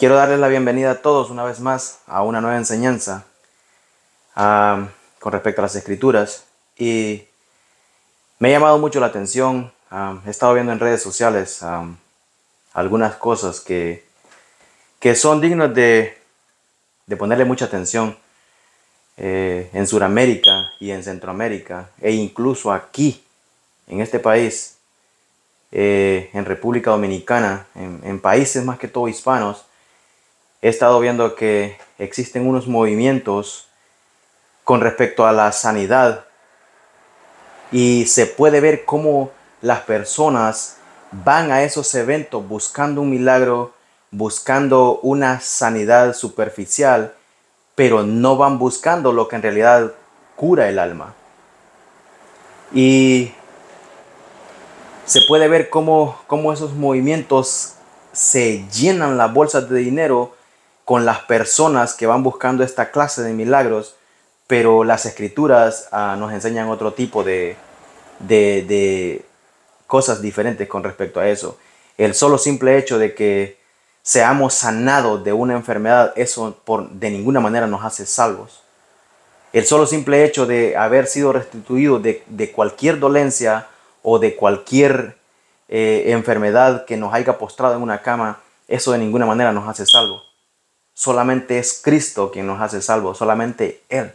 Quiero darles la bienvenida a todos una vez más a una nueva enseñanza con respecto a las Escrituras. Y me ha llamado mucho la atención, he estado viendo en redes sociales algunas cosas que son dignas de ponerle mucha atención en Sudamérica y en Centroamérica, e incluso aquí, en este país, en República Dominicana, en países más que todo hispanos. He estado viendo que existen unos movimientos con respecto a la sanidad y se puede ver cómo las personas van a esos eventos buscando un milagro, buscando una sanidad superficial, pero no van buscando lo que en realidad cura el alma. Y se puede ver cómo esos movimientos se llenan las bolsas de dinero con las personas que van buscando esta clase de milagros, pero las Escrituras nos enseñan otro tipo de cosas diferentes con respecto a eso. El solo simple hecho de que seamos sanados de una enfermedad, eso de ninguna manera nos hace salvos. El solo simple hecho de haber sido restituidos de cualquier dolencia o de cualquier enfermedad que nos haya postrado en una cama, eso de ninguna manera nos hace salvos. Solamente es Cristo quien nos hace salvos, solamente Él.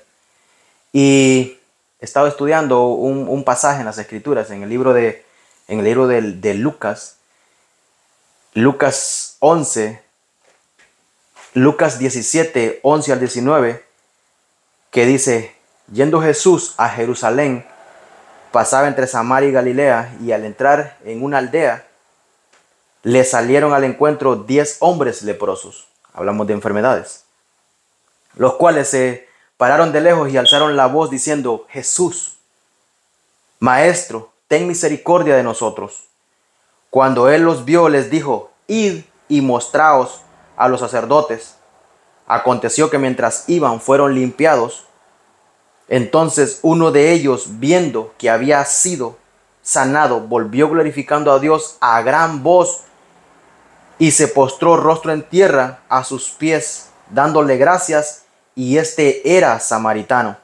Y he estado estudiando un pasaje en las Escrituras, en el libro de Lucas, Lucas 11, Lucas 17, 11 al 19, que dice: yendo Jesús a Jerusalén, pasaba entre Samaria y Galilea, y al entrar en una aldea, le salieron al encuentro 10 hombres leprosos. Hablamos de enfermedades, los cuales se pararon de lejos y alzaron la voz diciendo: Jesús, Maestro, ten misericordia de nosotros. Cuando él los vio, les dijo: id y mostraos a los sacerdotes. Aconteció que mientras iban fueron limpiados. Entonces uno de ellos, viendo que había sido sanado, volvió glorificando a Dios a gran voz y se postró rostro en tierra a sus pies, dándole gracias, y este era samaritano.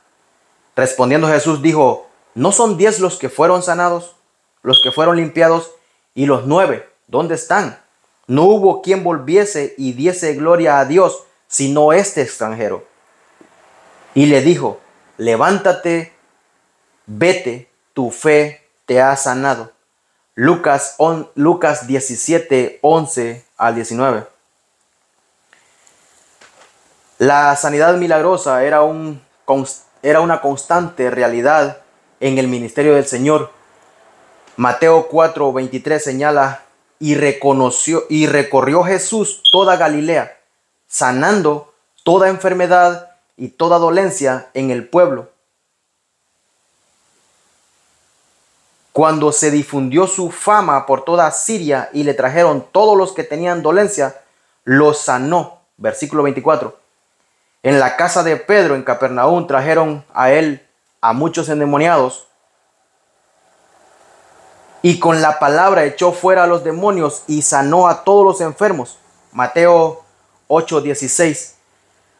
Respondiendo Jesús dijo: ¿no son 10 los que fueron sanados, los que fueron limpiados? ¿Y los 9 dónde están? No hubo quien volviese y diese gloria a Dios, sino este extranjero. Y le dijo: levántate, vete, tu fe te ha sanado. Lucas 17, 11 al 19. La sanidad milagrosa era una constante realidad en el ministerio del Señor. Mateo 4, 23 señala: y recorrió Jesús toda Galilea, sanando toda enfermedad y toda dolencia en el pueblo. Cuando se difundió su fama por toda Siria y le trajeron todos los que tenían dolencia, los sanó. Versículo 24. En la casa de Pedro en Capernaum trajeron a él a muchos endemoniados, y con la palabra echó fuera a los demonios y sanó a todos los enfermos. Mateo 8:16.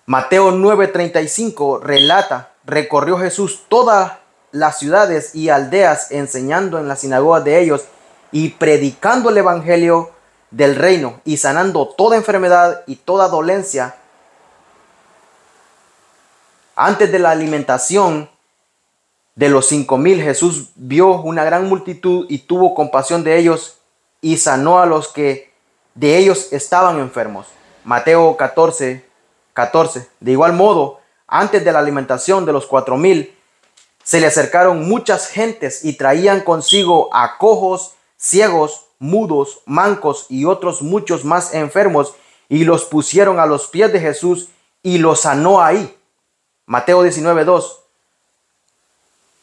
Mateo 9:35 relata: recorrió Jesús todas las ciudades y aldeas, enseñando en las sinagogas de ellos y predicando el evangelio del reino y sanando toda enfermedad y toda dolencia. Antes de la alimentación de los 5,000, Jesús vio una gran multitud y tuvo compasión de ellos y sanó a los que de ellos estaban enfermos. Mateo 14:14. De igual modo, antes de la alimentación de los 4,000, se le acercaron muchas gentes y traían consigo a cojos, ciegos, mudos, mancos y otros muchos más enfermos, y los pusieron a los pies de Jesús y los sanó ahí. Mateo 19:2.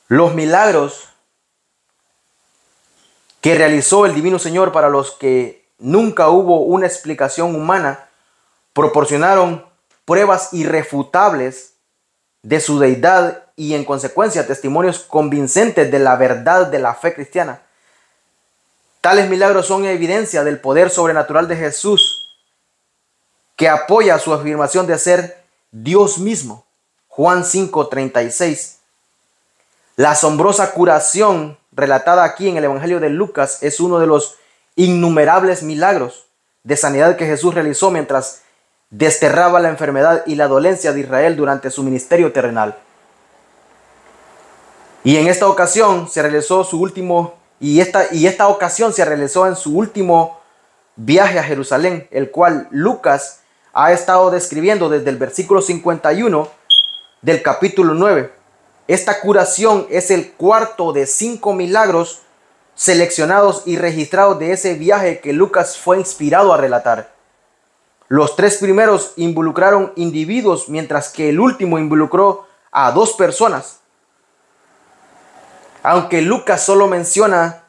Los milagros que realizó el Divino Señor, para los que nunca hubo una explicación humana, proporcionaron pruebas irrefutables de su deidad y en consecuencia testimonios convincentes de la verdad de la fe cristiana. Tales milagros son evidencia del poder sobrenatural de Jesús que apoya su afirmación de ser Dios mismo. Juan 5:36. La asombrosa curación relatada aquí en el Evangelio de Lucas es uno de los innumerables milagros de sanidad que Jesús realizó mientras desterraba la enfermedad y la dolencia de Israel durante su ministerio terrenal. Y en esta ocasión se realizó su último, esta ocasión se realizó en su último viaje a Jerusalén, el cual Lucas ha estado describiendo desde el versículo 51 del capítulo 9. Esta curación es el cuarto de 5 milagros seleccionados y registrados de ese viaje que Lucas fue inspirado a relatar. Los 3 primeros involucraron individuos, mientras que el último involucró a 2 personas. Aunque Lucas solo menciona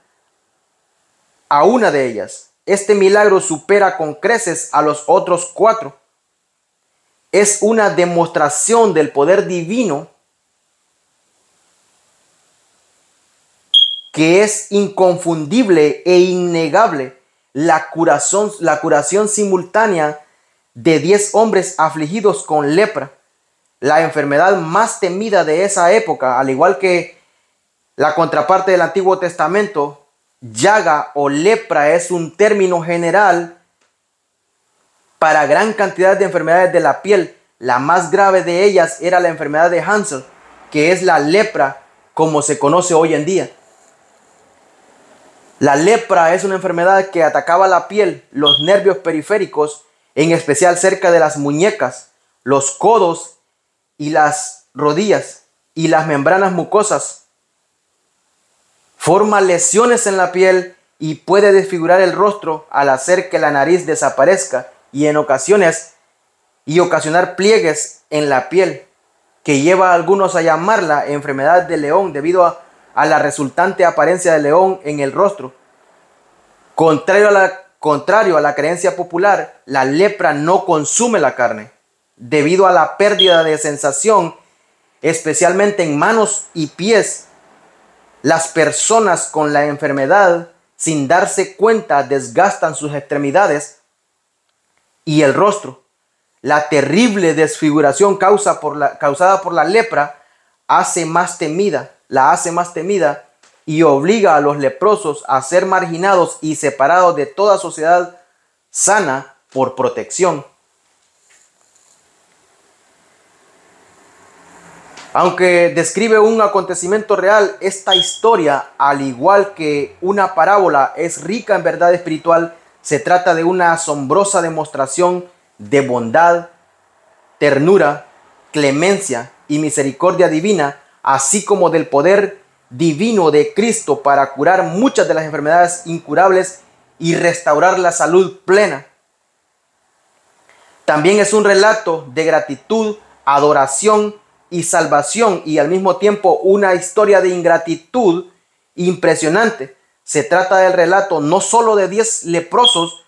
a una de ellas, este milagro supera con creces a los otros 4. Es una demostración del poder divino que es inconfundible e innegable. La curación simultánea de 10 hombres afligidos con lepra, la enfermedad más temida de esa época, al igual que la contraparte del Antiguo Testamento. Llaga o lepra es un término general para gran cantidad de enfermedades de la piel. La más grave de ellas era la enfermedad de Hansel, que es la lepra como se conoce hoy en día. La lepra es una enfermedad que atacaba la piel, los nervios periféricos, en especial cerca de las muñecas, los codos y las rodillas y las membranas mucosas. Forma lesiones en la piel y puede desfigurar el rostro al hacer que la nariz desaparezca y ocasionar pliegues en la piel, que lleva a algunos a llamarla enfermedad de león debido a la resultante apariencia de león en el rostro. Contrario a la creencia popular, la lepra no consume la carne, debido a la pérdida de sensación, especialmente en manos y pies. Las personas con la enfermedad, sin darse cuenta, desgastan sus extremidades y el rostro. La terrible desfiguración causada por la lepra la hace más temida y obliga a los leprosos a ser marginados y separados de toda sociedad sana por protección. Aunque describe un acontecimiento real, esta historia, al igual que una parábola, es rica en verdad espiritual. Se trata de una asombrosa demostración de bondad, ternura, clemencia y misericordia divina, así como del poder divino de Cristo para curar muchas de las enfermedades incurables y restaurar la salud plena. También es un relato de gratitud, adoración y salvación, y al mismo tiempo una historia de ingratitud impresionante. Se trata del relato no solo de 10 leprosos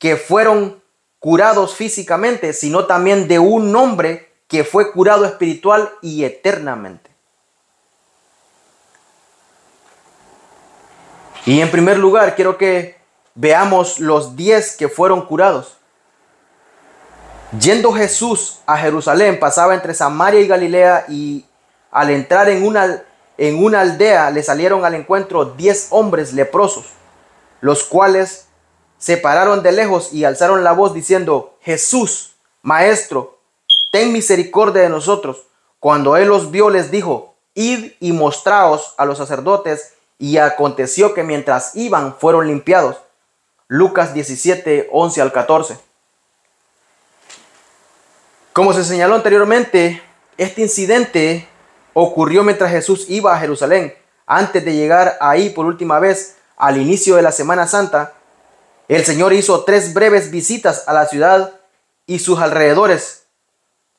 que fueron curados físicamente, sino también de un hombre que fue curado espiritual y eternamente. Y en primer lugar, quiero que veamos los 10 que fueron curados. Yendo Jesús a Jerusalén, pasaba entre Samaria y Galilea, y al entrar en una aldea le salieron al encuentro 10 hombres leprosos, los cuales se pararon de lejos y alzaron la voz diciendo: Jesús, Maestro, ten misericordia de nosotros. Cuando él los vio, les dijo: Id y mostraos a los sacerdotes. Y aconteció que mientras iban fueron limpiados. Lucas 17, 11 al 14. Como se señaló anteriormente, este incidente ocurrió mientras Jesús iba a Jerusalén. Antes de llegar ahí por última vez al inicio de la Semana Santa, el Señor hizo 3 breves visitas a la ciudad y sus alrededores.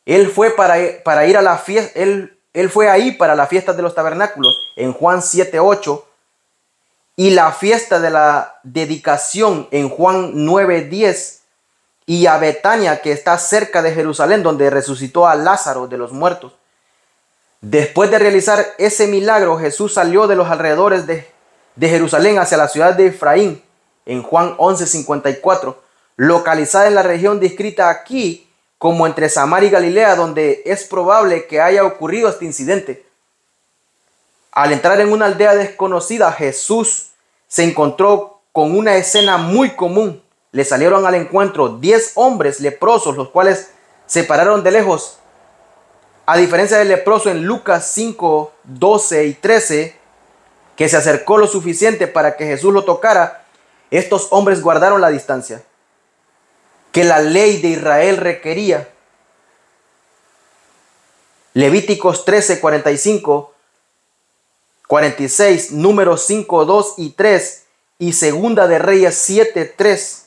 Él fue para ir a la fiesta. Él fue ahí para la fiesta de los tabernáculos en Juan 7:8 y la fiesta de la dedicación en Juan 9:10, y a Betania, que está cerca de Jerusalén, donde resucitó a Lázaro de los muertos. Después de realizar ese milagro, Jesús salió de los alrededores de Jerusalén hacia la ciudad de Efraín en Juan 11:54, localizada en la región descrita aquí como entre Samaria y Galilea, donde es probable que haya ocurrido este incidente. Al entrar en una aldea desconocida, Jesús se encontró con una escena muy común. Le salieron al encuentro 10 hombres leprosos, los cuales se pararon de lejos. A diferencia del leproso en Lucas 5, 12 y 13, que se acercó lo suficiente para que Jesús lo tocara, estos hombres guardaron la distancia que la ley de Israel requería. Levíticos 13, 45, 46, Números 5, 2 y 3 y Segunda de Reyes 7, 3.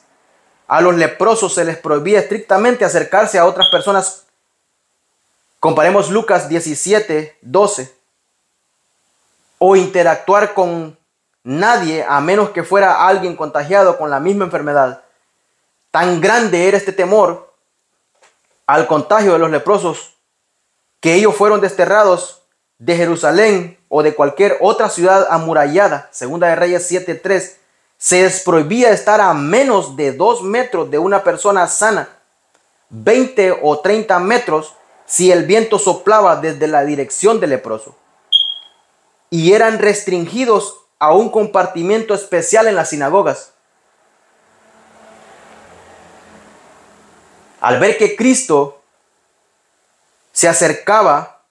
A los leprosos se les prohibía estrictamente acercarse a otras personas. Comparemos Lucas 17, 12. O interactuar con nadie a menos que fuera alguien contagiado con la misma enfermedad. Tan grande era este temor al contagio de los leprosos que ellos fueron desterrados de Jerusalén o de cualquier otra ciudad amurallada. Segunda de Reyes 7:3. Se les prohibía estar a menos de 2 metros de una persona sana, 20 o 30 metros si el viento soplaba desde la dirección del leproso. Y eran restringidos a un compartimiento especial en las sinagogas. Al ver que Cristo se acercaba,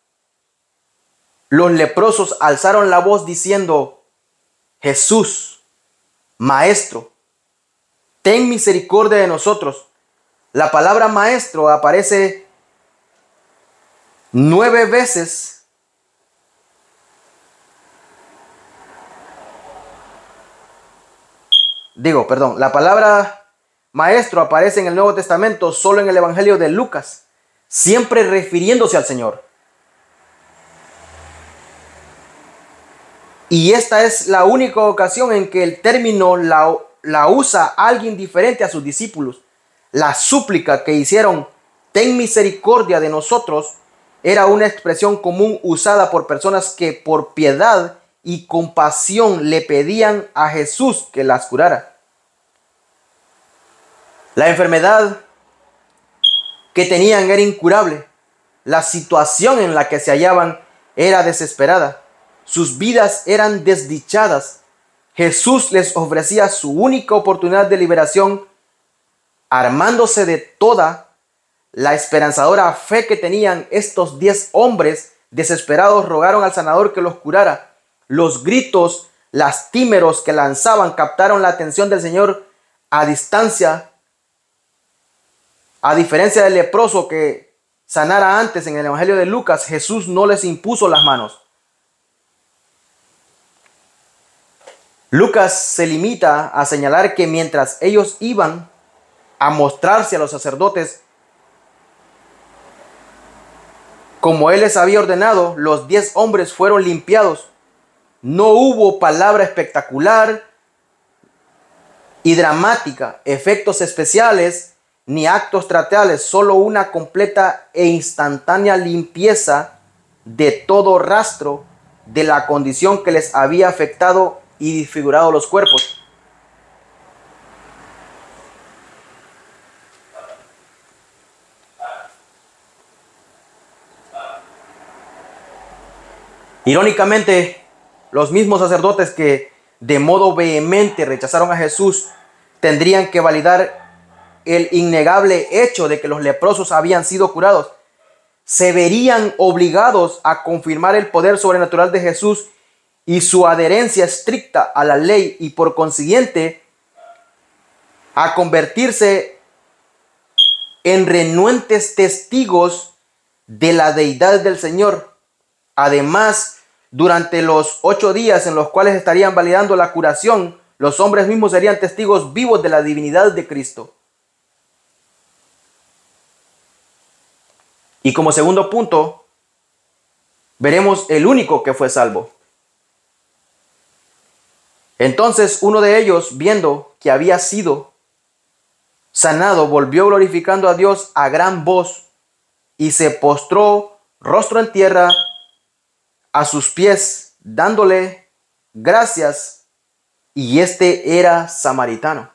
los leprosos alzaron la voz diciendo: Jesús, Maestro, ten misericordia de nosotros. La palabra maestro aparece 9 veces la palabra maestro aparece en el Nuevo Testamento solo en el Evangelio de Lucas, siempre refiriéndose al Señor. Y esta es la única ocasión en que el término la usa alguien diferente a sus discípulos. La súplica que hicieron, ten misericordia de nosotros, era una expresión común usada por personas que por piedad y compasión le pedían a Jesús que las curara. La enfermedad que tenían era incurable. La situación en la que se hallaban era desesperada. Sus vidas eran desdichadas. Jesús les ofrecía su única oportunidad de liberación, armándose de toda la esperanzadora fe que tenían. Estos 10 hombres desesperados rogaron al sanador que los curara. Los gritos lastimeros que lanzaban captaron la atención del Señor a distancia. A diferencia del leproso que sanara antes en el Evangelio de Lucas, Jesús no les impuso las manos. Lucas se limita a señalar que mientras ellos iban a mostrarse a los sacerdotes como él les había ordenado, los 10 hombres fueron limpiados. No hubo palabra espectacular y dramática, efectos especiales ni actos teatrales, solo una completa e instantánea limpieza de todo rastro de la condición que les había afectado y disfigurado los cuerpos. Irónicamente, los mismos sacerdotes que de modo vehemente rechazaron a Jesús tendrían que validar el innegable hecho de que los leprosos habían sido curados. Se verían obligados a confirmar el poder sobrenatural de Jesús y su adherencia estricta a la ley, y por consiguiente a convertirse en renuentes testigos de la deidad del Señor. Además, durante los 8 días en los cuales estarían validando la curación, los hombres mismos serían testigos vivos de la divinidad de Cristo. Y como segundo punto, veremos el único que fue salvo. Entonces uno de ellos, viendo que había sido sanado, volvió glorificando a Dios a gran voz y se postró rostro en tierra a sus pies, dándole gracias, y este era samaritano.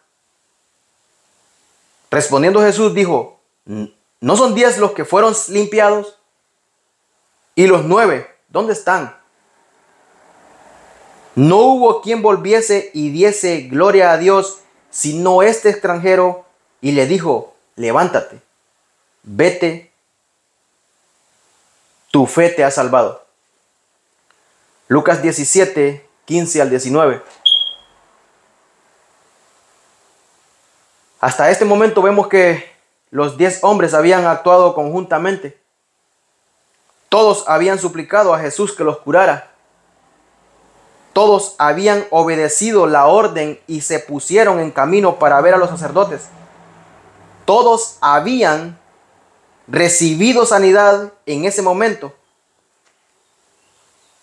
Respondiendo Jesús dijo, ¿no son 10 los que fueron limpiados? ¿Y los 9, dónde están? No hubo quien volviese y diese gloria a Dios, sino este extranjero, y le dijo, levántate, vete, tu fe te ha salvado. Lucas 17, 15 al 19. Hasta este momento vemos que los 10 hombres habían actuado conjuntamente. Todos habían suplicado a Jesús que los curara. Todos habían obedecido la orden y se pusieron en camino para ver a los sacerdotes. Todos habían recibido sanidad en ese momento.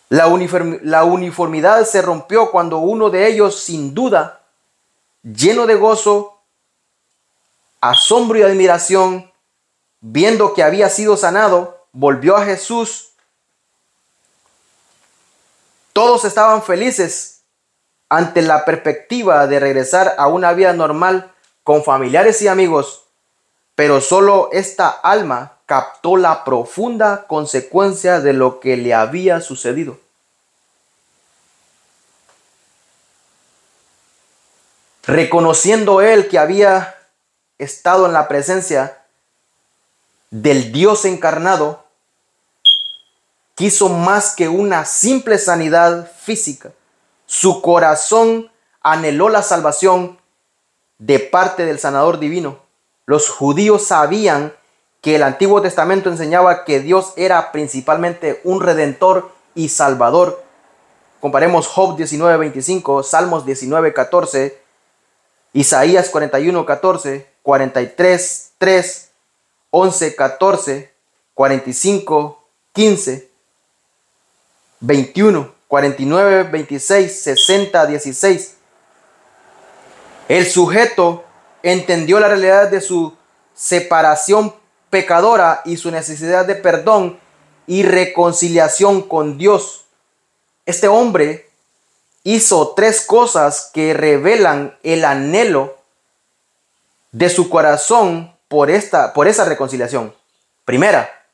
La uniformidad se rompió cuando uno de ellos, sin duda, lleno de gozo, asombro y admiración, viendo que había sido sanado, volvió a Jesús. Todos estaban felices ante la perspectiva de regresar a una vida normal con familiares y amigos, pero solo esta alma captó la profunda consecuencia de lo que le había sucedido. Reconociendo él que había estado en la presencia del Dios encarnado, quiso más que una simple sanidad física. Su corazón anheló la salvación de parte del sanador divino. Los judíos sabían que el Antiguo Testamento enseñaba que Dios era principalmente un redentor y salvador. Comparemos Job 19:25, Salmos 19:14, Isaías 41:14, 43:3, 11:14, 45:15, 21, 49:26, 60:16. El sujeto entendió la realidad de su separación pecadora y su necesidad de perdón y reconciliación con Dios. Este hombre hizo 3 cosas que revelan el anhelo de su corazón por esa reconciliación. Primera,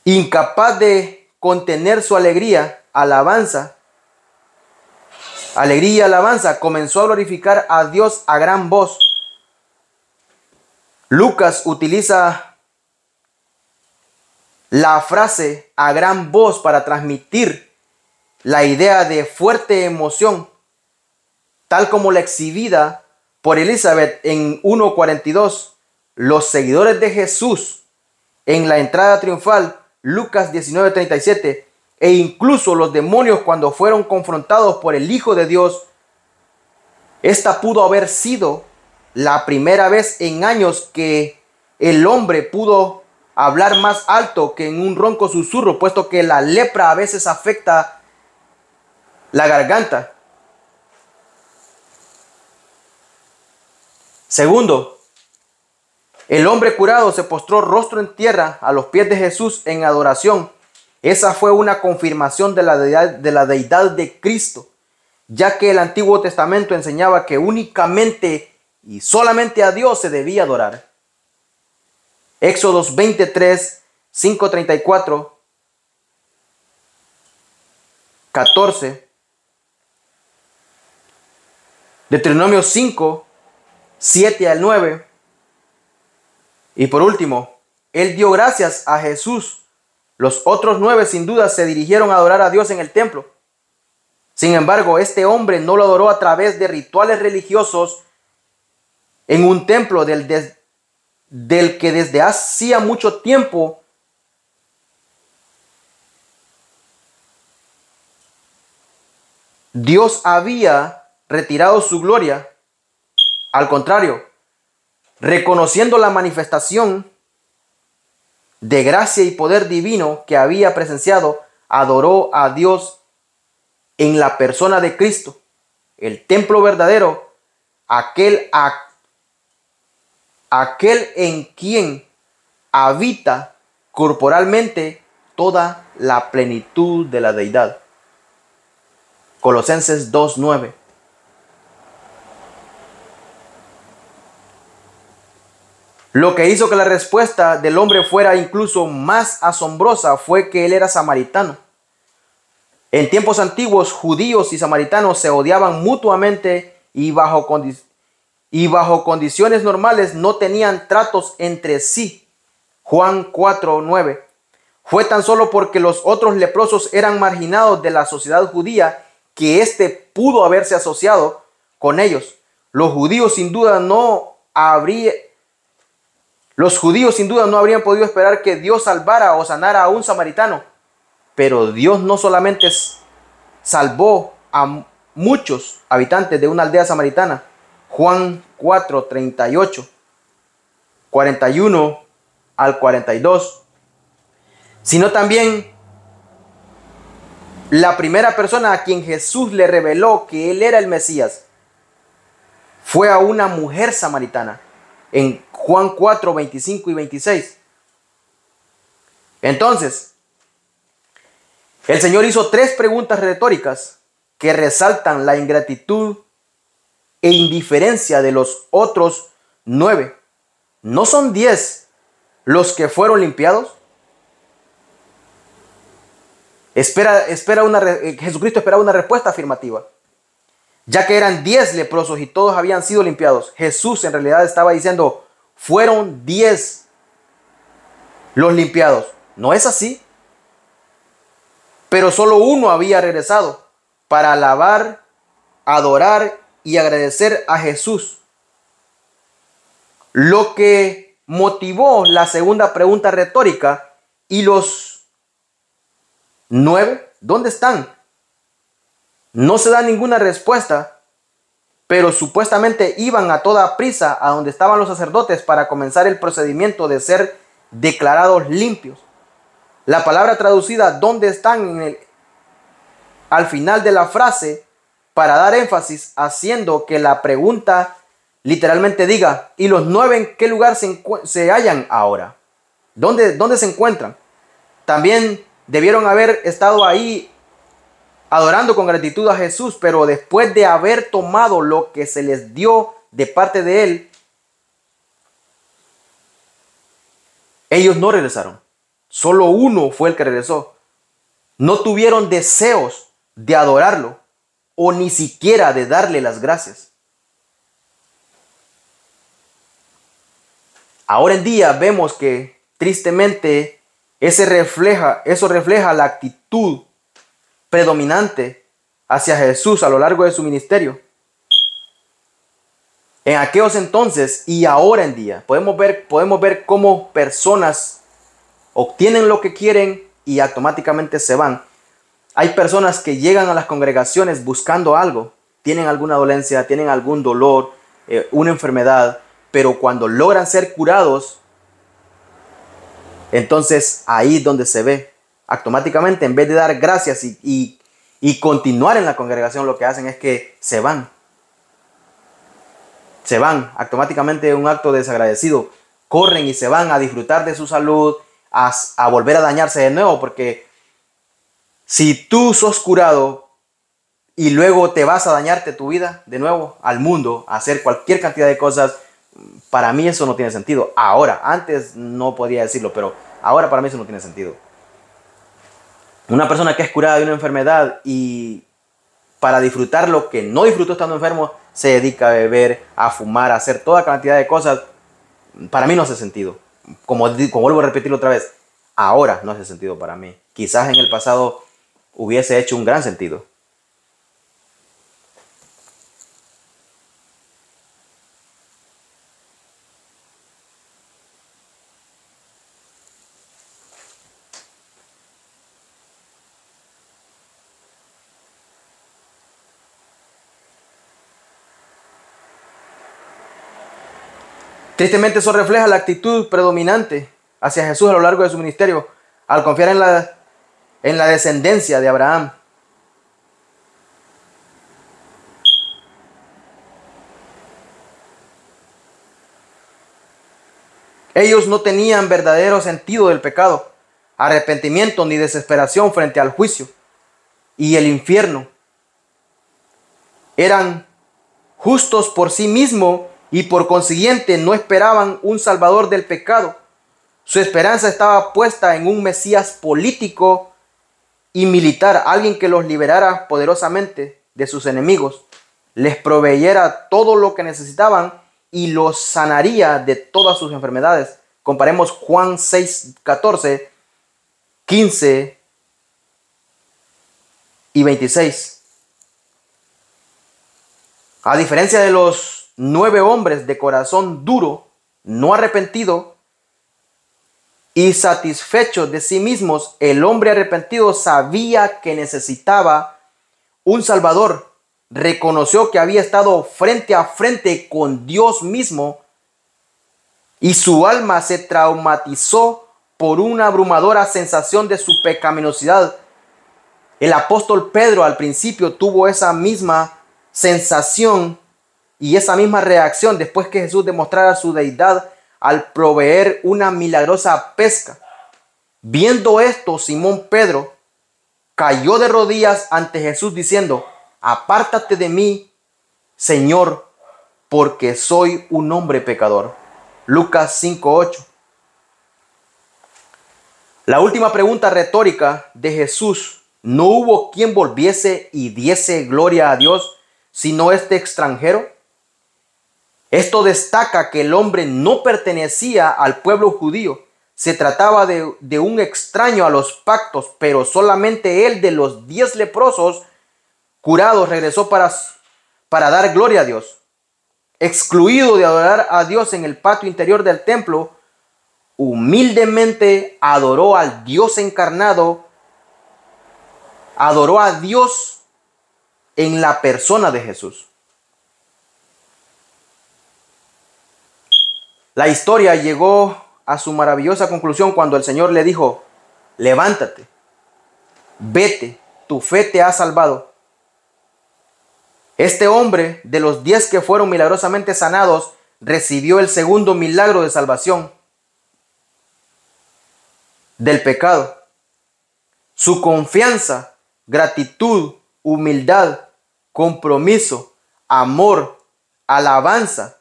incapaz de contener su alegría y alabanza, comenzó a glorificar a Dios a gran voz. Lucas utiliza la frase a gran voz para transmitir la idea de fuerte emoción, tal como la exhibida por Elizabeth en 1:42. Los seguidores de Jesús en la entrada triunfal, Lucas 19:37, e incluso los demonios cuando fueron confrontados por el Hijo de Dios. Esta pudo haber sido la primera vez en años que el hombre pudo hablar más alto que en un ronco susurro, puesto que la lepra a veces afecta la garganta. Segundo, el hombre curado se postró rostro en tierra a los pies de Jesús en adoración. Esa fue una confirmación de la deidad de Cristo, ya que el Antiguo Testamento enseñaba que únicamente y solamente a Dios se debía adorar. Éxodos 23, 5:34, 14. Deuteronomio 5, 7 al 9. Y por último, él dio gracias a Jesús. Los otros 9 sin duda se dirigieron a adorar a Dios en el templo. Sin embargo, este hombre no lo adoró a través de rituales religiosos en un templo del que desde hacía mucho tiempo Dios había retirado su gloria. Al contrario, reconociendo la manifestación de gracia y poder divino que había presenciado, adoró a Dios en la persona de Cristo, el templo verdadero, aquel en quien habita corporalmente toda la plenitud de la deidad. Colosenses 2:9. Lo que hizo que la respuesta del hombre fuera incluso más asombrosa fue que él era samaritano. En tiempos antiguos, judíos y samaritanos se odiaban mutuamente y bajo condiciones normales no tenían tratos entre sí. Juan 4:9. Fue tan solo porque los otros leprosos eran marginados de la sociedad judía que éste pudo haberse asociado con ellos. Los judíos sin duda no habrían podido esperar que Dios salvara o sanara a un samaritano. Pero Dios no solamente salvó a muchos habitantes de una aldea samaritana. Juan 4:38, 41 al 42. Sino también la primera persona a quien Jesús le reveló que él era el Mesías fue a una mujer samaritana en Juan 4:25 y 26. Entonces, el Señor hizo 3 preguntas retóricas que resaltan la ingratitud e indiferencia de los otros 9. ¿No son 10 los que fueron limpiados? Jesucristo esperaba una respuesta afirmativa, ya que eran 10 leprosos y todos habían sido limpiados. Jesús en realidad estaba diciendo, fueron 10 los limpiados. ¿No es así? Pero solo uno había regresado para alabar, adorar y agradecer a Jesús. Lo que motivó la segunda pregunta retórica: ¿y los 9? ¿Dónde están? No se da ninguna respuesta, pero supuestamente iban a toda prisa a donde estaban los sacerdotes para comenzar el procedimiento de ser declarados limpios. La palabra traducida ¿dónde están? Al final de la frase, para dar énfasis, haciendo que la pregunta literalmente diga, ¿y los 9 en qué lugar se hallan ahora? ¿Dónde se encuentran? También debieron haber estado ahí adorando con gratitud a Jesús, pero después de haber tomado lo que se les dio de parte de Él, ellos no regresaron. Solo uno fue el que regresó. No tuvieron deseos de adorarlo o ni siquiera de darle las gracias. Ahora en día vemos que tristemente eso refleja la actitud predominante hacia Jesús a lo largo de su ministerio. En aquellos entonces y ahora en día podemos ver cómo personas obtienen lo que quieren y automáticamente se van. Hay personas que llegan a las congregaciones buscando algo, tienen alguna dolencia, tienen algún dolor, una enfermedad, pero cuando logran ser curados, entonces ahí es donde se ve. Automáticamente, en vez de dar gracias y continuar en la congregación, lo que hacen es que se van. Se van, automáticamente un acto desagradecido. Corren y se van a disfrutar de su salud, a volver a dañarse de nuevo, porque si tú sos curado y luego te vas a dañarte tu vida de nuevo al mundo, a hacer cualquier cantidad de cosas, para mí eso no tiene sentido. Ahora, antes no podía decirlo, pero ahora para mí eso no tiene sentido. Una persona que es curada de una enfermedad y para disfrutar lo que no disfrutó estando enfermo, se dedica a beber, a fumar, a hacer toda cantidad de cosas, para mí no hace sentido. Como vuelvo a repetirlo otra vez, ahora no hace sentido para mí. Quizás en el pasado hubiese hecho un gran sentido. Tristemente eso refleja la actitud predominante hacia Jesús a lo largo de su ministerio, al confiar en la descendencia de Abraham. Ellos no tenían verdadero sentido del pecado, arrepentimiento ni desesperación frente al juicio y el infierno. Eran justos por sí mismos y por consiguiente no esperaban un salvador del pecado. Su esperanza estaba puesta en un Mesías político y militar, alguien que los liberara poderosamente de sus enemigos, les proveyera todo lo que necesitaban y los sanaría de todas sus enfermedades. Comparemos Juan 6, 14, 15 y 26. A diferencia de los 9 hombres de corazón duro, no arrepentido y satisfechos de sí mismos, el hombre arrepentido sabía que necesitaba un Salvador. Reconoció que había estado frente a frente con Dios mismo y su alma se traumatizó por una abrumadora sensación de su pecaminosidad. El apóstol Pedro al principio tuvo esa misma sensación y esa misma reacción después que Jesús demostrara su deidad al proveer una milagrosa pesca. Viendo esto, Simón Pedro cayó de rodillas ante Jesús diciendo: apártate de mí, Señor, porque soy un hombre pecador. Lucas 5:8. La última pregunta retórica de Jesús: ¿no hubo quien volviese y diese gloria a Dios sino este extranjero? Esto destaca que el hombre no pertenecía al pueblo judío. Se trataba de un extraño a los pactos, pero solamente él, de los 10 leprosos curados, regresó para dar gloria a Dios. Excluido de adorar a Dios en el patio interior del templo, humildemente adoró al Dios encarnado, adoró a Dios en la persona de Jesús. La historia llegó a su maravillosa conclusión cuando el Señor le dijo: levántate, vete, tu fe te ha salvado. Este hombre, de los 10 que fueron milagrosamente sanados, recibió el segundo milagro de salvación del pecado. Su confianza, gratitud, humildad, compromiso, amor, alabanza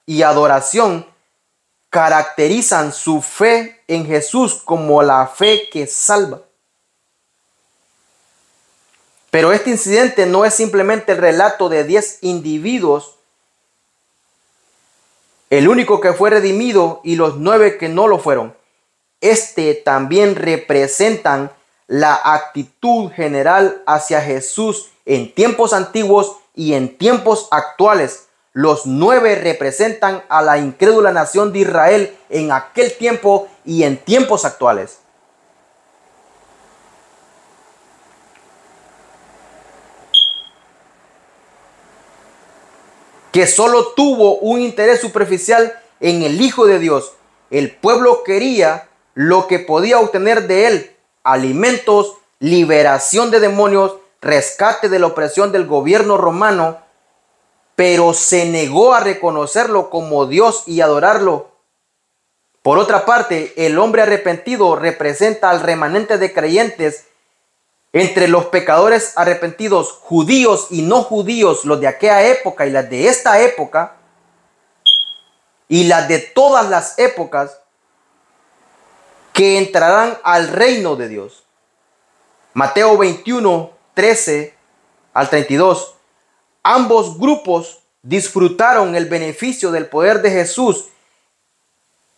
y adoración caracterizan su fe en Jesús como la fe que salva. Pero este incidente no es simplemente el relato de 10 individuos, el único que fue redimido y los 9 que no lo fueron. Este también representan la actitud general hacia Jesús en tiempos antiguos y en tiempos actuales. Los 9 representan a la incrédula nación de Israel en aquel tiempo y en tiempos actuales. Que solo tuvo un interés superficial en el Hijo de Dios. El pueblo quería lo que podía obtener de él: alimentos, liberación de demonios, rescate de la opresión del gobierno romano, pero se negó a reconocerlo como Dios y adorarlo. Por otra parte, el hombre arrepentido representa al remanente de creyentes entre los pecadores arrepentidos, judíos y no judíos, los de aquella época y las de esta época, y las de todas las épocas, que entrarán al reino de Dios. Mateo 21, 13 al 32. Ambos grupos disfrutaron el beneficio del poder de Jesús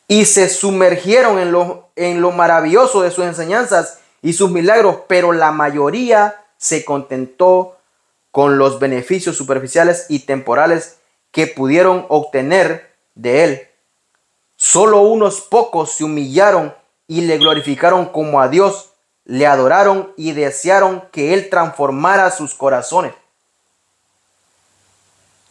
y se sumergieron en lo maravilloso de sus enseñanzas y sus milagros, pero la mayoría se contentó con los beneficios superficiales y temporales que pudieron obtener de él. Solo unos pocos se humillaron y le glorificaron como a Dios, le adoraron y desearon que él transformara sus corazones.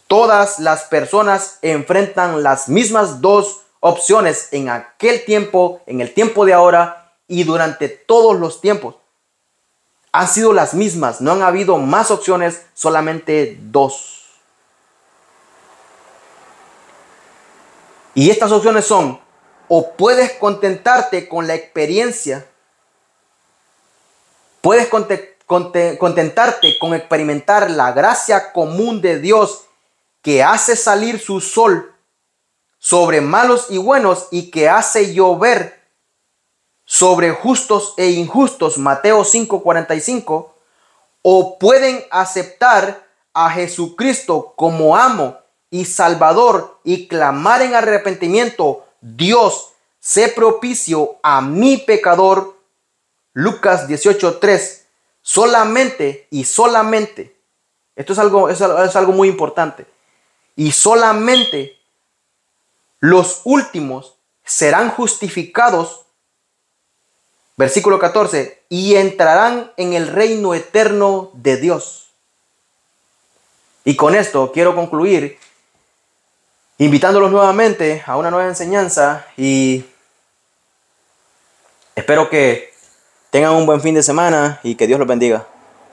Todas las personas enfrentan las mismas dos opciones en aquel tiempo, en el tiempo de ahora y durante todos los tiempos. Han sido las mismas, no han habido más opciones, solamente dos. Y estas opciones son: o puedes contentarte con la experiencia, puedes contentarte con experimentar la gracia común de Dios que hace salir su sol sobre malos y buenos y que hace llover sobre justos e injustos, Mateo 5:45, o pueden aceptar a Jesucristo como amo y salvador y clamar en arrepentimiento: Dios, sé propicio a mi pecador. Lucas 18:3. Solamente y solamente, esto es algo muy importante, y solamente los últimos serán justificados, versículo 14, y entrarán en el reino eterno de Dios. Y con esto quiero concluir invitándolos nuevamente a una nueva enseñanza, y espero que tengan un buen fin de semana y que Dios los bendiga.